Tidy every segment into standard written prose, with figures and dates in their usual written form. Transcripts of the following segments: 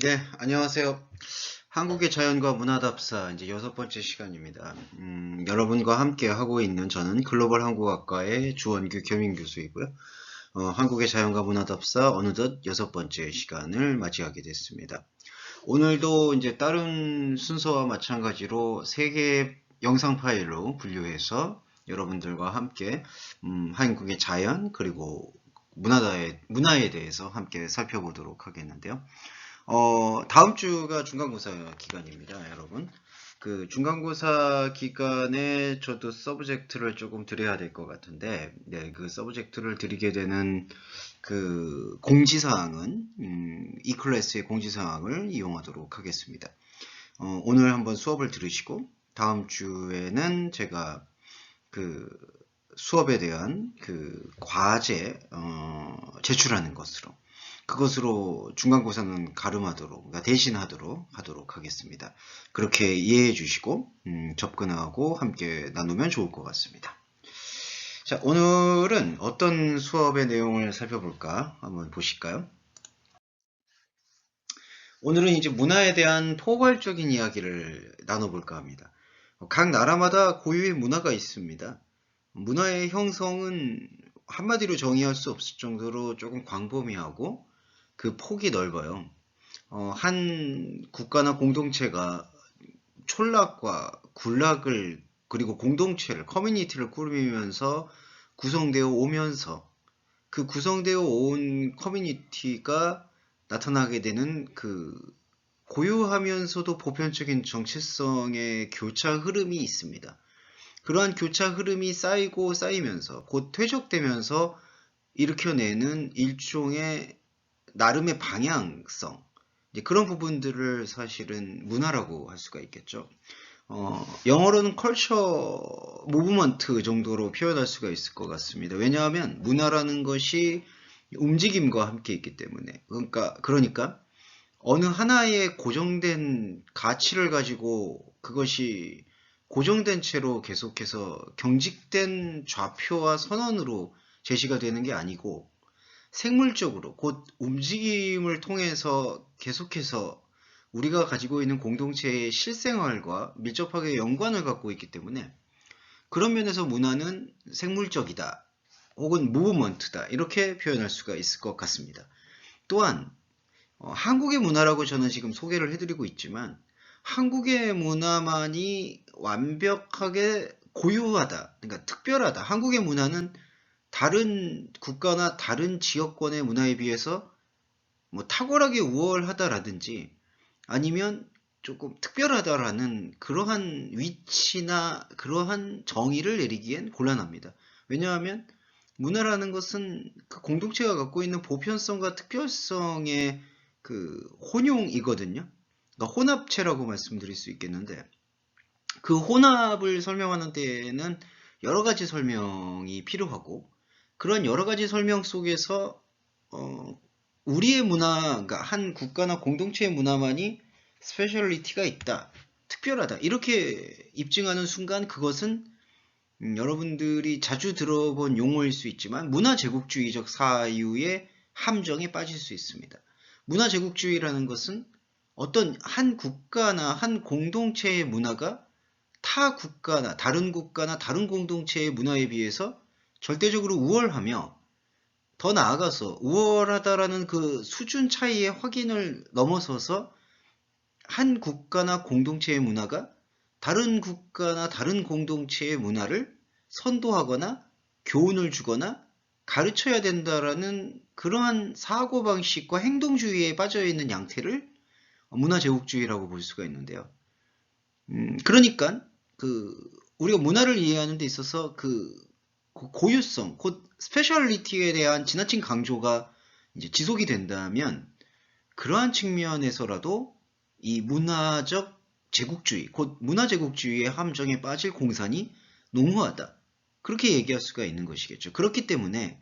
네, 안녕하세요. 한국의 자연과 문화답사 이제 6번째 시간입니다. 여러분과 함께 하고 있는 저는 글로벌 한국학과의 주원규 겸임교수이고요. 한국의 자연과 문화답사 어느덧 6번째 시간을 맞이하게 됐습니다. 오늘도 이제 다른 순서와 마찬가지로 3개의 영상 파일로 분류해서 여러분들과 함께 한국의 자연 그리고 문화에 대해서 함께 살펴보도록 하겠는데요. 다음 주가 중간고사 기간입니다, 여러분. 그 중간고사 기간에 저도 서브젝트를 조금 드려야 될 것 같은데, 네, 그 서브젝트를 드리게 되는 그 공지사항은, 이 클래스의 공지사항을 이용하도록 하겠습니다. 오늘 한번 수업을 들으시고, 다음 주에는 제가 그 수업에 대한 그 과제, 제출하는 것으로 그것으로 중간고사는 가름하도록, 그러니까 대신하도록 하도록 하겠습니다. 그렇게 이해해 주시고 접근하고 함께 나누면 좋을 것 같습니다. 자, 오늘은 어떤 수업의 내용을 살펴볼까 한번 보실까요? 오늘은 이제 문화에 대한 포괄적인 이야기를 나눠볼까 합니다. 각 나라마다 고유의 문화가 있습니다. 문화의 형성은 한마디로 정의할 수 없을 정도로 조금 광범위하고 그 폭이 넓어요. 한 국가나 공동체가 촌락과 굴락을 그리고 공동체를 커뮤니티를 꾸리면서 구성되어 오면서 그 구성되어 온 커뮤니티가 나타나게 되는 그 고유하면서도 보편적인 정체성의 교차 흐름이 있습니다. 그러한 교차 흐름이 쌓이고 쌓이면서 곧 퇴적되면서 일으켜내는 일종의 나름의 방향성, 이제 그런 부분들을 사실은 문화라고 할 수가 있겠죠. 영어로는 컬처 무브먼트 정도로 표현할 수가 있을 것 같습니다. 왜냐하면 문화라는 것이 움직임과 함께 있기 때문에. 그러니까 어느 하나의 고정된 가치를 가지고 그것이 고정된 채로 계속해서 경직된 좌표와 선언으로 제시가 되는 게 아니고 생물적으로 곧 움직임을 통해서 계속해서 우리가 가지고 있는 공동체의 실생활과 밀접하게 연관을 갖고 있기 때문에 그런 면에서 문화는 생물적이다 혹은 무브먼트다 이렇게 표현할 수가 있을 것 같습니다. 또한 한국의 문화라고 저는 지금 소개를 해드리고 있지만 한국의 문화만이 완벽하게 고유하다, 그러니까 특별하다. 한국의 문화는 다른 국가나 다른 지역권의 문화에 비해서 뭐 탁월하게 우월하다라든지 아니면 조금 특별하다라는 그러한 위치나 그러한 정의를 내리기엔 곤란합니다. 왜냐하면 문화라는 것은 그 공동체가 갖고 있는 보편성과 특별성의 그 혼용이거든요. 그러니까 혼합체라고 말씀드릴 수 있겠는데 그 혼합을 설명하는 데에는 여러 가지 설명이 필요하고 그런 여러 가지 설명 속에서 우리의 문화, 그러니까 한 국가나 공동체의 문화만이 스페셜리티가 있다, 특별하다 이렇게 입증하는 순간 그것은 여러분들이 자주 들어본 용어일 수 있지만 문화제국주의적 사유의 함정에 빠질 수 있습니다. 문화제국주의라는 것은 어떤 한 국가나 한 공동체의 문화가 타 국가나 다른 공동체의 문화에 비해서 절대적으로 우월하며 더 나아가서 우월하다라는 그 수준 차이의 확인을 넘어서서 한 국가나 공동체의 문화가 다른 국가나 다른 공동체의 문화를 선도하거나 교훈을 주거나 가르쳐야 된다라는 그러한 사고방식과 행동주의에 빠져있는 양태를 문화제국주의라고 볼 수가 있는데요. 그러니까 그 우리가 문화를 이해하는 데 있어서 그 고유성, 곧 스페셜리티에 대한 지나친 강조가 이제 지속이 된다면 그러한 측면에서라도 이 문화적 제국주의, 곧 문화제국주의의 함정에 빠질 공산이 농후하다. 그렇게 얘기할 수가 있는 것이겠죠. 그렇기 때문에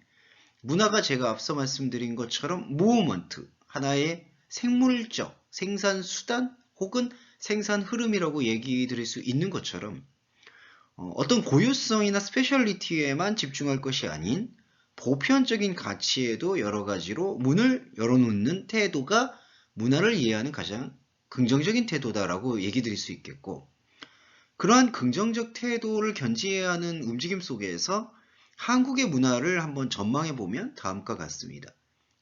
문화가 제가 앞서 말씀드린 것처럼 무브먼트, 하나의 생물적 생산 수단 혹은 생산 흐름이라고 얘기 드릴 수 있는 것처럼 어떤 고유성이나 스페셜리티에만 집중할 것이 아닌 보편적인 가치에도 여러 가지로 문을 열어놓는 태도가 문화를 이해하는 가장 긍정적인 태도다라고 얘기 드릴 수 있겠고, 그러한 긍정적 태도를 견지해야 하는 움직임 속에서 한국의 문화를 한번 전망해 보면 다음과 같습니다.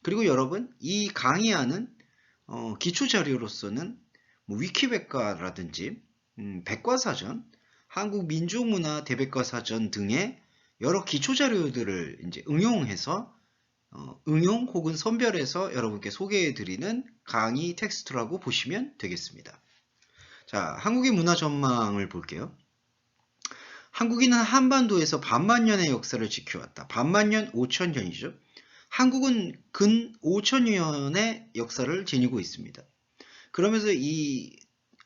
그리고 여러분, 이 강의하는 기초 자료로서는 뭐 위키백과라든지 백과사전, 한국민족문화 대백과사전 등의 여러 기초 자료들을 이제 응용해서 응용 혹은 선별해서 여러분께 소개해 드리는 강의 텍스트라고 보시면 되겠습니다. 자, 한국의 문화 전망을 볼게요. 한국인은 한반도에서 반만년의 역사를 지켜왔다. 반만년 5천년이죠. 한국은 근 5천년의 역사를 지니고 있습니다. 그러면서 이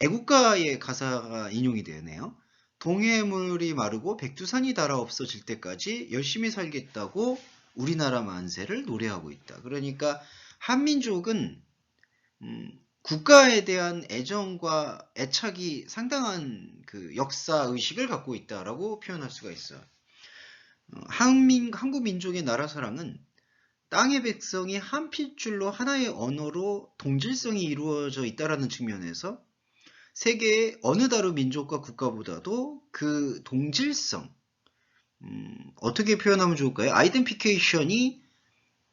애국가의 가사가 인용이 되네요. 동해물이 마르고 백두산이 닳아 없어질 때까지 열심히 살겠다고 우리나라 만세를 노래하고 있다. 그러니까 한민족은 국가에 대한 애정과 애착이 상당한 그 역사 의식을 갖고 있다라고 표현할 수가 있어요. 한국 민족의 나라 사랑은 땅의 백성이 한 핏줄로 하나의 언어로 동질성이 이루어져 있다라는 측면에서 세계의 어느 다른 민족과 국가보다도 그 동질성, 어떻게 표현하면 좋을까요? 아이덴티피케이션이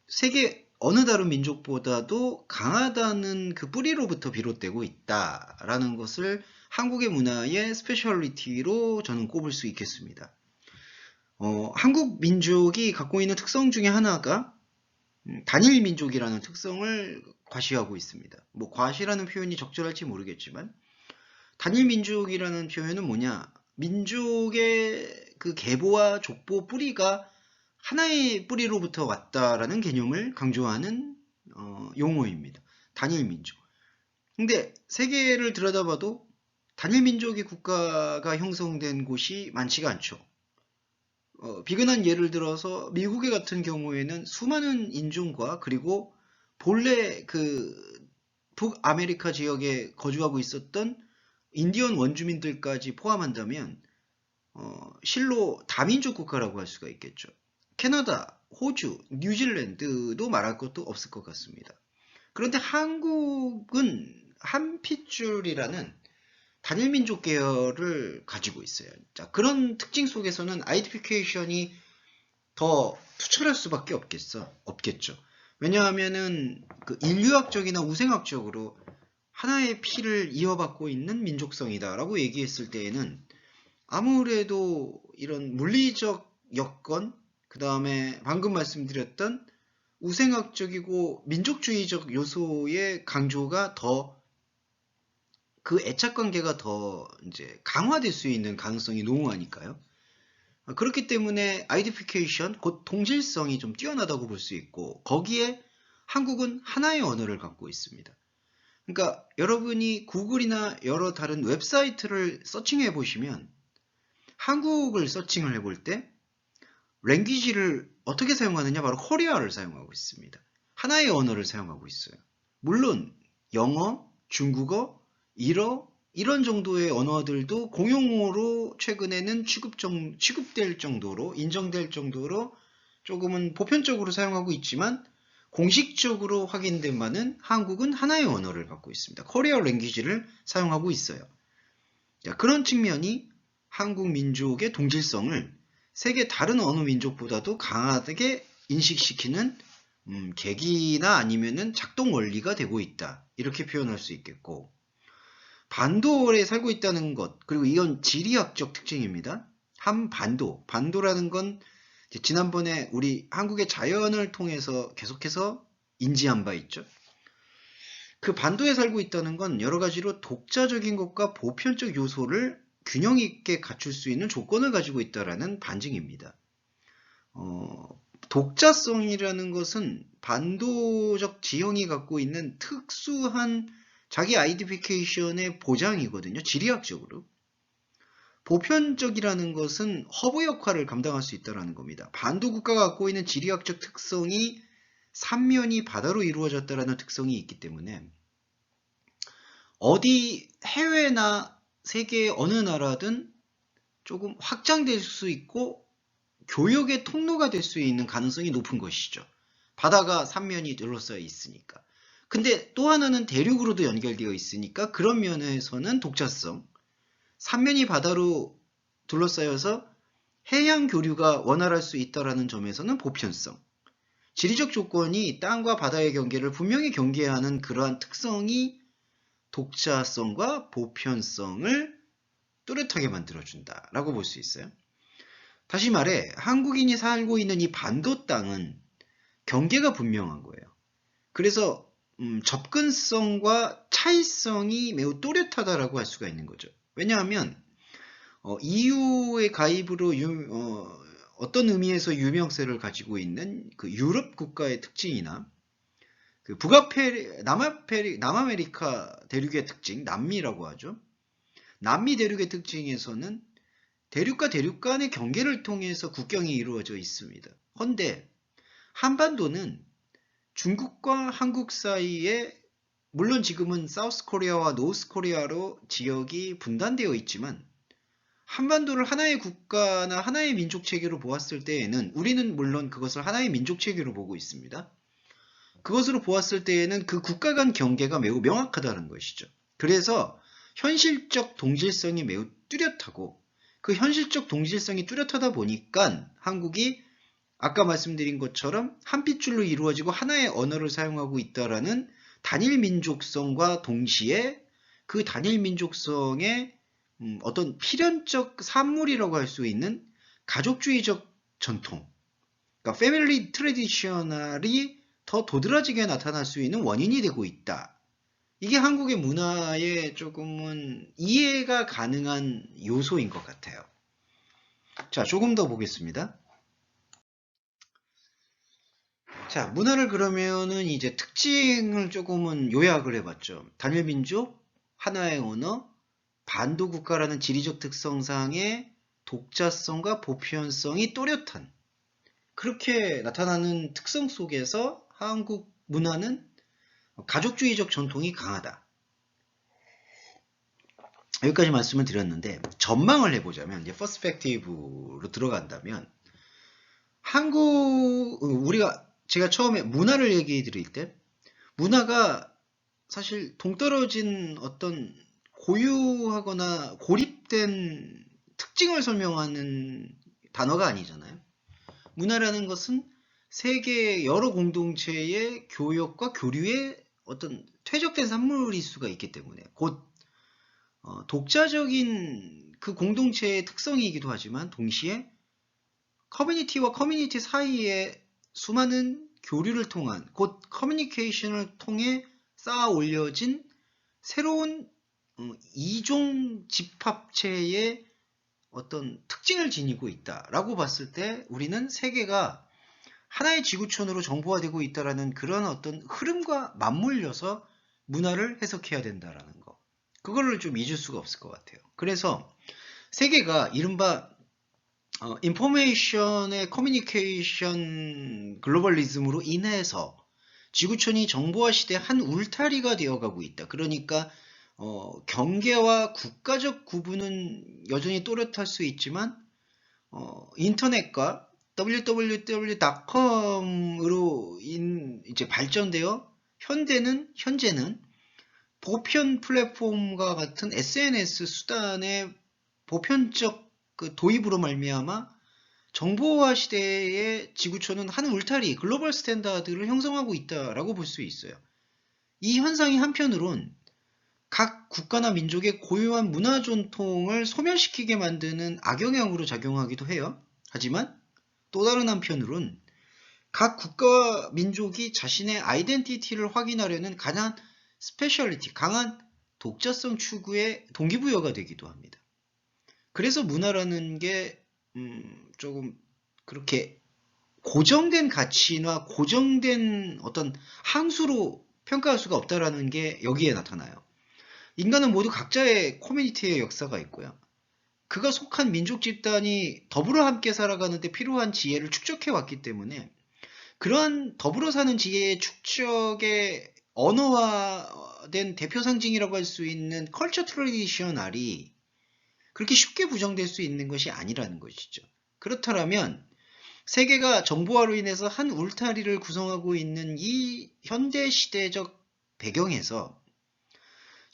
세계 어느 다른 민족보다도 강하다는 그 뿌리로부터 비롯되고 있다라는 것을 한국의 문화의 스페셜리티로 저는 꼽을 수 있겠습니다. 한국 민족이 갖고 있는 특성 중에 하나가 단일 민족이라는 특성을 과시하고 있습니다. 뭐 과시라는 표현이 적절할지 모르겠지만 단일 민족이라는 표현은 뭐냐? 민족의 그 계보와 족보 뿌리가 하나의 뿌리로부터 왔다라는 개념을 강조하는 용어입니다. 단일 민족. 근데 세계를 들여다봐도 단일 민족의 국가가 형성된 곳이 많지가 않죠. 비근한 예를 들어서 미국의 같은 경우에는 수많은 인종과 그리고 본래 그 북아메리카 지역에 거주하고 있었던 인디언 원주민들까지 포함한다면 실로 다민족 국가라고 할 수가 있겠죠. 캐나다, 호주, 뉴질랜드도 말할 것도 없을 것 같습니다. 그런데 한국은 한 핏줄이라는 단일 민족 계열을 가지고 있어요. 자, 그런 특징 속에서는 아이덴티피케이션이 더 투철할 수밖에 없겠죠. 왜냐하면은 그 인류학적이나 우생학적으로 하나의 피를 이어받고 있는 민족성이다라고 얘기했을 때에는 아무래도 이런 물리적 여건, 그 다음에 방금 말씀드렸던 우생학적이고 민족주의적 요소의 강조가 더 그 애착관계가 더 이제 강화될 수 있는 가능성이 농후하니까요. 그렇기 때문에 아이덴티피케이션, 곧 동질성이 좀 뛰어나다고 볼 수 있고 거기에 한국은 하나의 언어를 갖고 있습니다. 그러니까 여러분이 구글이나 여러 다른 웹사이트를 서칭해 보시면 한국을 서칭을 해볼 때 랭귀지를 어떻게 사용하느냐? 바로 코리아를 사용하고 있습니다. 하나의 언어를 사용하고 있어요. 물론 영어, 중국어, 일어 이런 정도의 언어들도 공용어로 최근에는 취급될 정도로 인정될 정도로 조금은 보편적으로 사용하고 있지만 공식적으로 확인된 바는 한국은 하나의 언어를 갖고 있습니다. 코리아 랭귀지를 사용하고 있어요. 자, 그런 측면이 한국 민족의 동질성을 세계 다른 어느 민족보다도 강하게 인식시키는 계기나 아니면은 작동 원리가 되고 있다. 이렇게 표현할 수 있겠고 반도에 살고 있다는 것, 그리고 이건 지리학적 특징입니다. 반도라는 건 지난번에 우리 한국의 자연을 통해서 계속해서 인지한 바 있죠. 그 반도에 살고 있다는 건 여러 가지로 독자적인 것과 보편적 요소를 균형 있게 갖출 수 있는 조건을 가지고 있다라는 반증입니다. 독자성이라는 것은 반도적 지형이 갖고 있는 특수한 자기 아이덴티피케이션의 보장이거든요. 지리학적으로. 보편적이라는 것은 허브 역할을 감당할 수 있다는 겁니다. 반도 국가가 갖고 있는 지리학적 특성이 삼면이 바다로 이루어졌다는 특성이 있기 때문에 어디 해외나 세계의 어느 나라든 조금 확장될 수 있고 교역의 통로가 될 수 있는 가능성이 높은 것이죠. 바다가 삼면이 둘러싸여 있으니까. 근데 또 하나는 대륙으로도 연결되어 있으니까 그런 면에서는 독자성, 삼면이 바다로 둘러싸여서 해양 교류가 원활할 수 있다는 점에서는 보편성, 지리적 조건이 땅과 바다의 경계를 분명히 경계하는 그러한 특성이 독자성과 보편성을 뚜렷하게 만들어준다라고 볼 수 있어요. 다시 말해 한국인이 살고 있는 이 반도 땅은 경계가 분명한 거예요. 그래서 접근성과 차이성이 매우 또렷하다라고 할 수가 있는 거죠. 왜냐하면 EU의 가입으로 어떤 의미에서 유명세를 가지고 있는 그 유럽 국가의 특징이나 그 남아메리카 대륙의 특징, 남미라고 하죠. 남미 대륙의 특징에서는 대륙과 대륙 간의 경계를 통해서 국경이 이루어져 있습니다. 헌데 한반도는 중국과 한국 사이에 물론 지금은 사우스 코리아와 노스 코리아로 지역이 분단되어 있지만 한반도를 하나의 국가나 하나의 민족 체계로 보았을 때에는 우리는 물론 그것을 하나의 민족 체계로 보고 있습니다. 그것으로 보았을 때에는 그 국가 간 경계가 매우 명확하다는 것이죠. 그래서 현실적 동질성이 매우 뚜렷하고 그 현실적 동질성이 뚜렷하다 보니까 한국이 아까 말씀드린 것처럼 한 핏줄로 이루어지고 하나의 언어를 사용하고 있다라는 단일 민족성과 동시에 그 단일 민족성의 어떤 필연적 산물이라고 할 수 있는 가족주의적 전통, 그러니까 패밀리 트래디셔널이 더 도드라지게 나타날 수 있는 원인이 되고 있다. 이게 한국의 문화에 조금은 이해가 가능한 요소인 것 같아요. 자, 조금 더 보겠습니다. 자, 문화를 그러면은 이제 특징을 조금은 요약을 해봤죠. 단일 민족, 하나의 언어, 반도 국가라는 지리적 특성상의 독자성과 보편성이 또렷한 그렇게 나타나는 특성 속에서 한국 문화는 가족주의적 전통이 강하다. 여기까지 말씀을 드렸는데 전망을 해보자면 이제 퍼스펙티브로 들어간다면 제가 처음에 문화를 얘기해 드릴 때 문화가 사실 동떨어진 어떤 고유하거나 고립된 특징을 설명하는 단어가 아니잖아요. 문화라는 것은 세계의 여러 공동체의 교역과 교류의 어떤 퇴적된 산물일 수가 있기 때문에 곧 독자적인 그 공동체의 특성이기도 하지만 동시에 커뮤니티와 커뮤니티 사이에 수많은 교류를 통한 곧 커뮤니케이션을 통해 쌓아 올려진 새로운 이종 집합체의 어떤 특징을 지니고 있다라고 봤을 때 우리는 세계가 하나의 지구촌으로 정보화되고 있다라는 그런 어떤 흐름과 맞물려서 문화를 해석해야 된다라는 거. 그거를 좀 잊을 수가 없을 것 같아요. 그래서 세계가 이른바 인포메이션의 커뮤니케이션 글로벌리즘으로 인해서 지구촌이 정보화 시대의 한 울타리가 되어가고 있다. 그러니까 경계와 국가적 구분은 여전히 또렷할 수 있지만 인터넷과 www.com으로 이제 발전되어 현재는 보편 플랫폼과 같은 SNS 수단의 보편적 그 도입으로 말미암아 정보화 시대의 지구촌은 한 울타리, 글로벌 스탠다드를 형성하고 있다라고 볼 수 있어요. 이 현상이 한편으론 각 국가나 민족의 고유한 문화 전통을 소멸시키게 만드는 악영향으로 작용하기도 해요. 하지만 또 다른 한편으론 각 국가와 민족이 자신의 아이덴티티를 확인하려는 가장 스페셜리티, 강한 독자성 추구의 동기부여가 되기도 합니다. 그래서 문화라는 게 조금 그렇게 고정된 가치나 고정된 어떤 항수로 평가할 수가 없다라는 게 여기에 나타나요. 인간은 모두 각자의 커뮤니티의 역사가 있고요. 그가 속한 민족 집단이 더불어 함께 살아가는데 필요한 지혜를 축적해 왔기 때문에 그러한 더불어 사는 지혜의 축적의 언어화된 대표 상징이라고 할 수 있는 컬처 트래디셔널이 그렇게 쉽게 부정될 수 있는 것이 아니라는 것이죠. 그렇다면 세계가 정보화로 인해서 한 울타리를 구성하고 있는 이 현대시대적 배경에서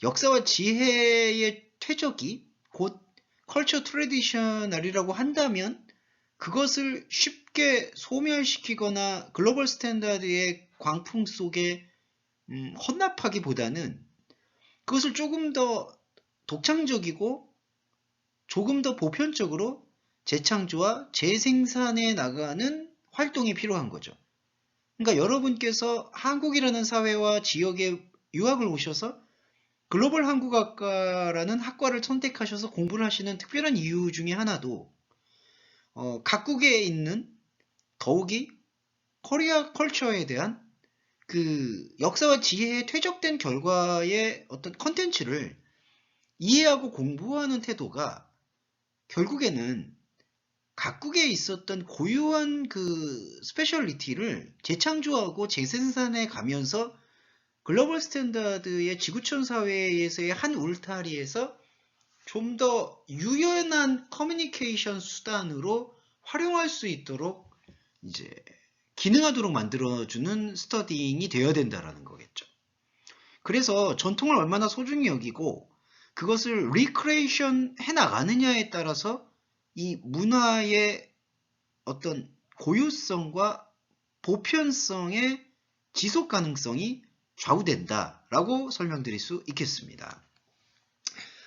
역사와 지혜의 퇴적이 곧 컬처 트래디셔널이라고 한다면 그것을 쉽게 소멸시키거나 글로벌 스탠다드의 광풍 속에 헌납하기보다는 그것을 조금 더 독창적이고 조금 더 보편적으로 재창조와 재생산해 나가는 활동이 필요한 거죠. 그러니까 여러분께서 한국이라는 사회와 지역에 유학을 오셔서 글로벌 한국학과라는 학과를 선택하셔서 공부를 하시는 특별한 이유 중에 하나도 각국에 있는 더욱이 코리아 컬처에 대한 그 역사와 지혜에 퇴적된 결과의 어떤 컨텐츠를 이해하고 공부하는 태도가 결국에는 각국에 있었던 고유한 그 스페셜리티를 재창조하고 재생산해 가면서 글로벌 스탠다드의 지구촌 사회에서의 한 울타리에서 좀 더 유연한 커뮤니케이션 수단으로 활용할 수 있도록 이제 기능하도록 만들어주는 스터디잉이 되어야 된다라는 거겠죠. 그래서 전통을 얼마나 소중히 여기고 그것을 리크레이션 해나가느냐에 따라서 이 문화의 어떤 고유성과 보편성의 지속 가능성이 좌우된다라고 설명드릴 수 있겠습니다.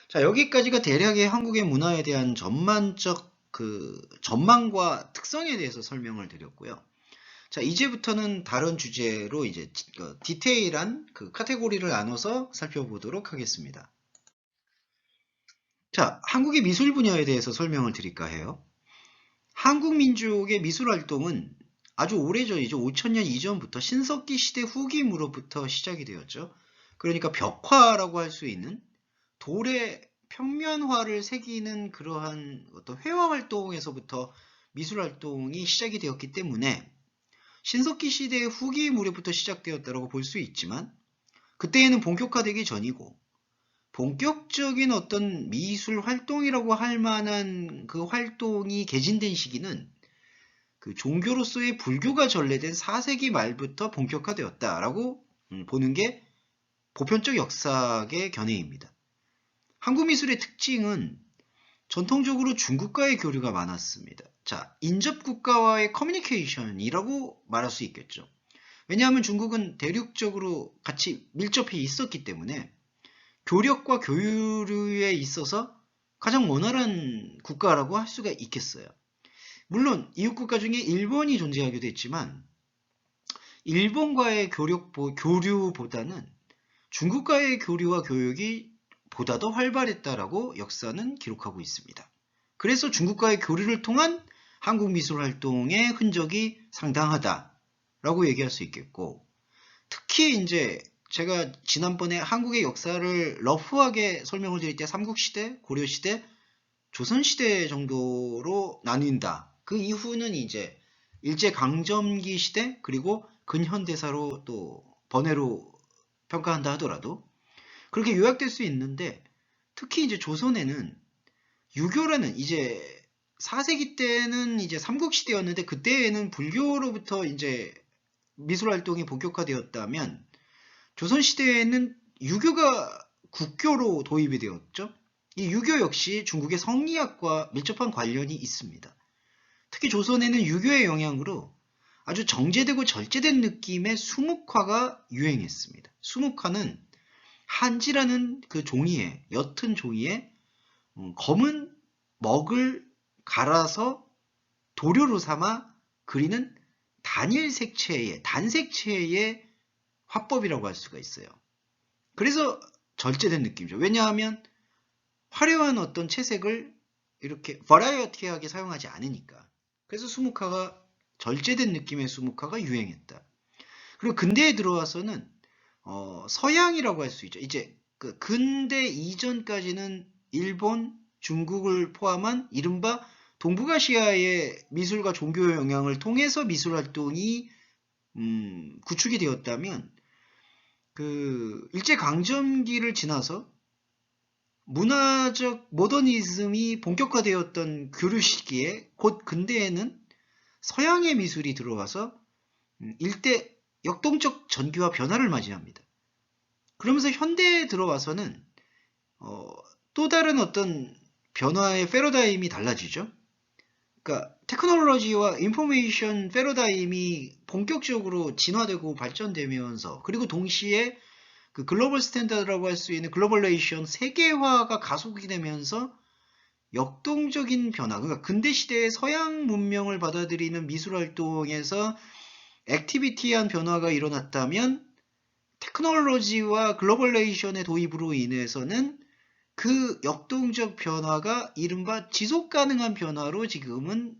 자, 여기까지가 대략의 한국의 문화에 대한 전반적 그 전망과 특성에 대해서 설명을 드렸고요. 자, 이제부터는 다른 주제로 이제 디테일한 그 카테고리를 나눠서 살펴보도록 하겠습니다. 자, 한국의 미술 분야에 대해서 설명을 드릴까 해요. 한국 민족의 미술 활동은 아주 오래전이죠. 5000년 이전부터 신석기 시대 후기무로부터 시작이 되었죠. 그러니까 벽화라고 할 수 있는 돌의 평면화를 새기는 그러한 어떤 회화 활동에서부터 미술 활동이 시작이 되었기 때문에 신석기 시대의 후기 무렵부터 시작되었다고 볼 수 있지만 그때에는 본격화되기 전이고 본격적인 어떤 미술 활동이라고 할 만한 그 활동이 개진된 시기는 그 종교로서의 불교가 전래된 4세기 말부터 본격화되었다라고 보는 게 보편적 역사의 견해입니다. 한국 미술의 특징은 전통적으로 중국과의 교류가 많았습니다. 자, 인접국가와의 커뮤니케이션이라고 말할 수 있겠죠. 왜냐하면 중국은 대륙적으로 같이 밀접해 있었기 때문에 교력과 교류에 있어서 가장 원활한 국가라고 할 수가 있겠어요. 물론 이웃국가 중에 일본이 존재하기도 했지만 일본과의 교류보다는 중국과의 교류와 교육이 보다 더 활발했다라고 역사는 기록하고 있습니다. 그래서 중국과의 교류를 통한 한국 미술 활동의 흔적이 상당하다라고 얘기할 수 있겠고, 특히 이제 제가 지난번에 한국의 역사를 러프하게 설명을 드릴 때 삼국시대, 고려시대, 조선시대 정도로 나뉜다. 그 이후는 이제 일제강점기 시대 그리고 근현대사로 또 번외로 평가한다 하더라도 그렇게 요약될 수 있는데, 특히 이제 조선에는 유교라는 이제 4세기 때는 이제 삼국시대였는데 그때에는 불교로부터 이제 미술 활동이 본격화되었다면 조선시대에는 유교가 국교로 도입이 되었죠. 이 유교 역시 중국의 성리학과 밀접한 관련이 있습니다. 특히 조선에는 유교의 영향으로 아주 정제되고 절제된 느낌의 수묵화가 유행했습니다. 수묵화는 한지라는 그 종이에, 옅은 종이에 검은 먹을 갈아서 도료로 삼아 그리는 단색체의 화법이라고 할 수가 있어요. 그래서 절제된 느낌이죠. 왜냐하면 화려한 어떤 채색을 이렇게 버라이어티하게 사용하지 않으니까. 그래서 수묵화가 절제된 느낌의 수묵화가 유행했다. 그리고 근대에 들어와서는 서양이라고 할 수 있죠. 이제 그 근대 이전까지는 일본, 중국을 포함한 이른바 동북아시아의 미술과 종교 영향을 통해서 미술 활동이 구축이 되었다면 그 일제강점기를 지나서 문화적 모더니즘이 본격화되었던 교류 시기에 곧 근대에는 서양의 미술이 들어와서 일대 역동적 전개와 변화를 맞이합니다. 그러면서 현대에 들어와서는 또 다른 어떤 변화의 패러다임이 달라지죠. 그러니까 테크놀로지와 인포메이션 패러다임이 본격적으로 진화되고 발전되면서, 그리고 동시에 그 글로벌 스탠다드라고 할 수 있는 글로벌레이션 세계화가 가속이 되면서 역동적인 변화, 그러니까 근대 시대의 서양 문명을 받아들이는 미술 활동에서 액티비티한 변화가 일어났다면, 테크놀로지와 글로벌레이션의 도입으로 인해서는 그 역동적 변화가 이른바 지속 가능한 변화로 지금은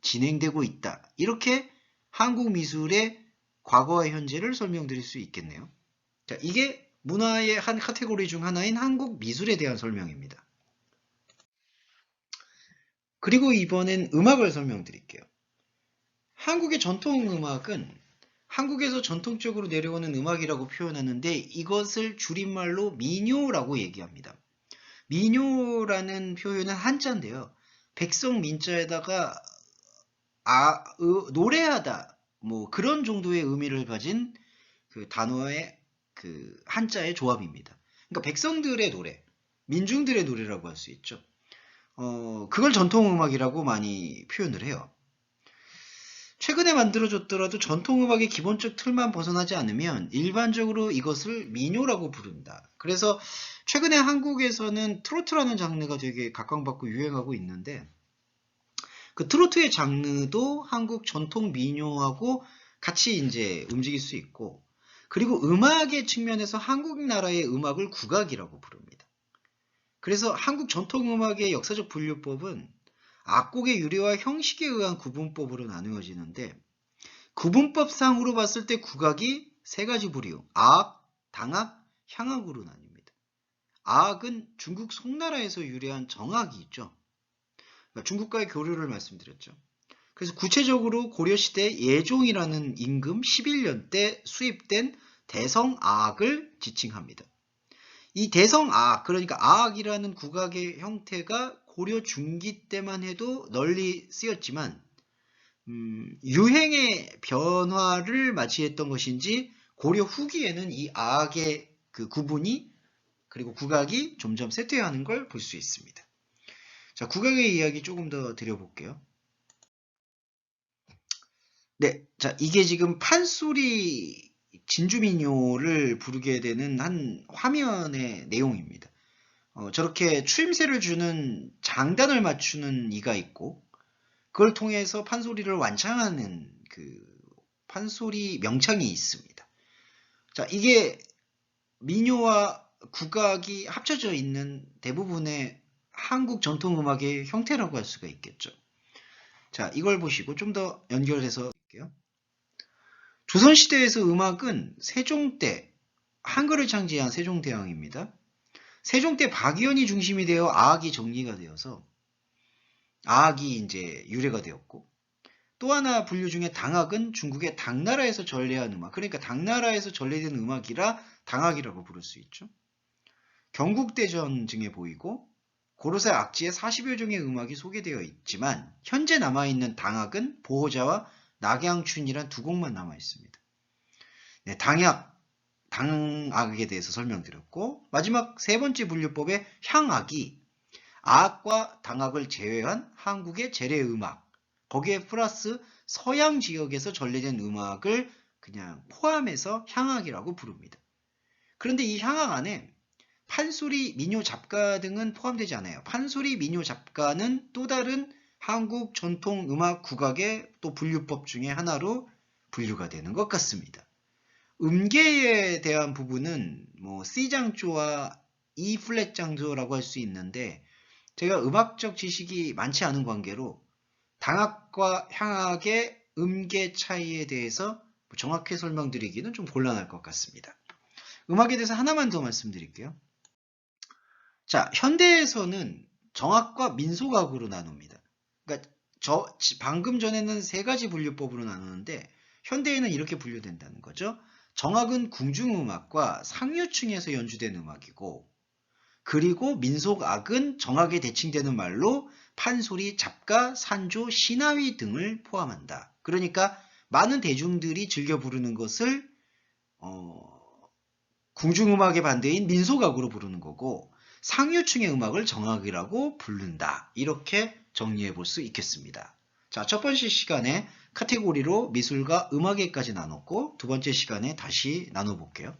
진행되고 있다. 이렇게 한국 미술의 과거와 현재를 설명드릴 수 있겠네요. 자, 이게 문화의 한 카테고리 중 하나인 한국 미술에 대한 설명입니다. 그리고 이번엔 음악을 설명드릴게요. 한국의 전통 음악은 한국에서 전통적으로 내려오는 음악이라고 표현하는데, 이것을 줄임말로 민요라고 얘기합니다. 민요라는 표현은 한자인데요. 백성 민자에다가 노래하다 뭐 그런 정도의 의미를 가진 그 단어의 그 한자의 조합입니다. 그러니까 백성들의 노래, 민중들의 노래라고 할 수 있죠. 그걸 전통음악이라고 많이 표현을 해요. 최근에 만들어졌더라도 전통음악의 기본적 틀만 벗어나지 않으면 일반적으로 이것을 민요라고 부른다. 그래서 최근에 한국에서는 트로트라는 장르가 되게 각광받고 유행하고 있는데, 그 트로트의 장르도 한국 전통 민요하고 같이 이제 움직일 수 있고, 그리고 음악의 측면에서 한국 나라의 음악을 국악이라고 부릅니다. 그래서 한국 전통음악의 역사적 분류법은 악곡의 유래와 형식에 의한 구분법으로 나누어지는데, 구분법상으로 봤을 때 국악이 세 가지 부류, 악, 당악, 향악으로 나뉩니다. 악은 중국 송나라에서 유래한 정악이 있죠. 그러니까 중국과의 교류를 말씀드렸죠. 그래서 구체적으로 고려시대 예종이라는 임금 11년 때 수입된 대성악을 지칭합니다. 이 대성악, 그러니까 악이라는 국악의 형태가 고려 중기 때만 해도 널리 쓰였지만, 유행의 변화를 맞이했던 것인지 고려 후기에는 이 악의 그 구분이, 그리고 국악이 점점 쇠퇴하는 걸 볼 수 있습니다. 자, 국악의 이야기 조금 더 드려볼게요. 네, 자, 이게 지금 판소리 진주민요를 부르게 되는 한 화면의 내용입니다. 저렇게 추임새를 주는 장단을 맞추는 이가 있고, 그걸 통해서 판소리를 완창하는 그 판소리 명창이 있습니다. 자, 이게 민요와 국악이 합쳐져 있는 대부분의 한국 전통음악의 형태라고 할 수가 있겠죠. 자, 이걸 보시고 좀 더 연결해서 볼게요. 조선시대에서 음악은 세종 때 한글을 창제한 세종대왕입니다. 세종 때 박이현이 중심이 되어 아악이 정리가 되어서 아악이 이제 유래가 되었고, 또 하나 분류 중에 당악은 중국의 당나라에서 전래한 음악, 그러니까 당나라에서 전래된 음악이라 당악이라고 부를 수 있죠. 경국대전 등에 보이고 고려사 악지에 40여 종의 음악이 소개되어 있지만, 현재 남아있는 당악은 보호자와 낙양춘이란 두 곡만 남아있습니다. 네, 당악에 대해서 설명드렸고, 마지막 세 번째 분류법의 향악이 악과 당악을 제외한 한국의 재래음악, 거기에 플러스 서양 지역에서 전래된 음악을 그냥 포함해서 향악이라고 부릅니다. 그런데 이 향악 안에 판소리, 민요, 잡가 등은 포함되지 않아요. 판소리, 민요, 잡가는 또 다른 한국 전통 음악 국악의 또 분류법 중에 하나로 분류가 되는 것 같습니다. 음계에 대한 부분은 뭐 C장조와 E 플랫 장조라고 할 수 있는데, 제가 음악적 지식이 많지 않은 관계로 당악과 향악의 음계 차이에 대해서 정확히 설명드리기는 좀 곤란할 것 같습니다. 음악에 대해서 하나만 더 말씀드릴게요. 자, 현대에서는 정악과 민속악으로 나눕니다. 그러니까 방금 전에는 세 가지 분류법으로 나누는데, 현대에는 이렇게 분류된다는 거죠. 정악은 궁중음악과 상류층에서 연주된 음악이고, 그리고 민속악은 정악에 대칭되는 말로 판소리, 잡가, 산조, 시나위 등을 포함한다. 그러니까 많은 대중들이 즐겨 부르는 것을 궁중음악의 반대인 민소각으로 부르는 거고 상류층의 음악을 정악이라고 부른다. 이렇게 정리해 볼 수 있겠습니다. 자, 첫 번째 시간에 카테고리로 미술과 음악에까지 나눴고 두 번째 시간에 다시 나눠볼게요.